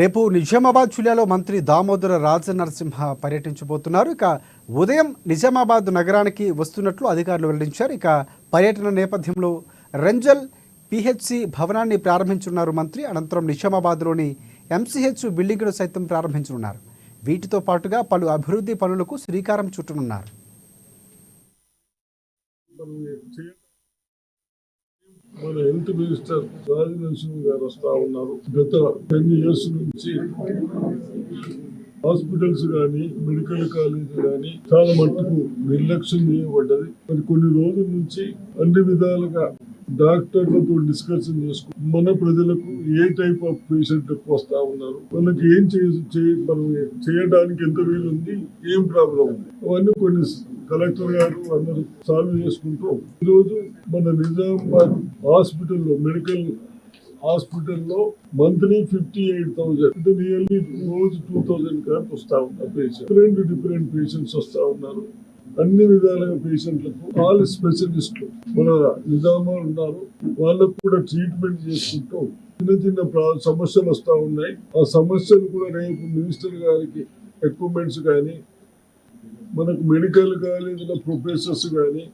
రేపు నిజామాబాద్ జిల్లాలో మంత్రి దామోదర రాజనరసింహ పర్యటించబోతున్నారు. ఇక ఉదయం నిజామాబాద్ నగరానికి వస్తున్నట్లు అధికారులు వెల్లడించారు. ఇక పర్యటన నేపథ్యంలో రంజల్ పిహెచ్సి భవనాన్ని ప్రారంభించనున్నారు మంత్రి. అనంతరం నిజామాబాద్లోని ఎంసీహెచ్ బిల్డింగ్ను సైతం ప్రారంభించనున్నారు. వీటితో పాటుగా పలు అభివృద్ధి పనులకు శ్రీకారం చుట్టనున్నారు. మన హెల్త్ మినిస్టర్ రాజనరసింహ గారు వస్తా ఉన్నారు. గత 10 years నుంచి హాస్పిటల్స్ కానీ మెడికల్ కాలేజ్ కానీ చాలా మట్టుకు నిర్లక్ష్యం చేయబడ్డది. మరి కొన్ని రోజుల నుంచి అన్ని విధాలుగా డాక్టర్లతో డిస్కషన్ చేసుకుని మన ప్రజలకు ఏ టైప్ ఆఫ్ పేషెంట్ వస్తా ఉన్నారు, వాళ్ళకి ఏం మనం చేయడానికి ఎంత వీలుంది, ఏం ప్రాబ్లం ఉంది, అవన్నీ కొన్ని కలెక్టర్ గారు అందరూ సాల్వ్ చేసుకుంటూ ఈరోజు మన నిజామాబాద్ హాస్పిటల్లో మెడికల్ హాస్పిటల్లో మంత్లీ 58,000 అంటే నియర్లీ రోజు 2,000 కానీ వస్తా ఉన్నారు పేషెంట్. డిఫరెంట్ పేషెంట్స్ వస్తా ఉన్నారు. అన్ని విధాలుగా పేషెంట్లకు ఆల్ స్పెషలిస్టులు మన నిజామాబాద్ ఉన్నారు. వాళ్ళకు కూడా ట్రీట్మెంట్ చేసుకుంటూ చిన్న సమస్యలు వస్తా ఉన్నాయి. ఆ సమస్యలు కూడా రేపు మినిస్టర్ గారికి ఎక్విప్మెంట్స్ కానీ మనకు మెడికల్ కాలేజీలో ప్రొఫెసర్స్ కానీ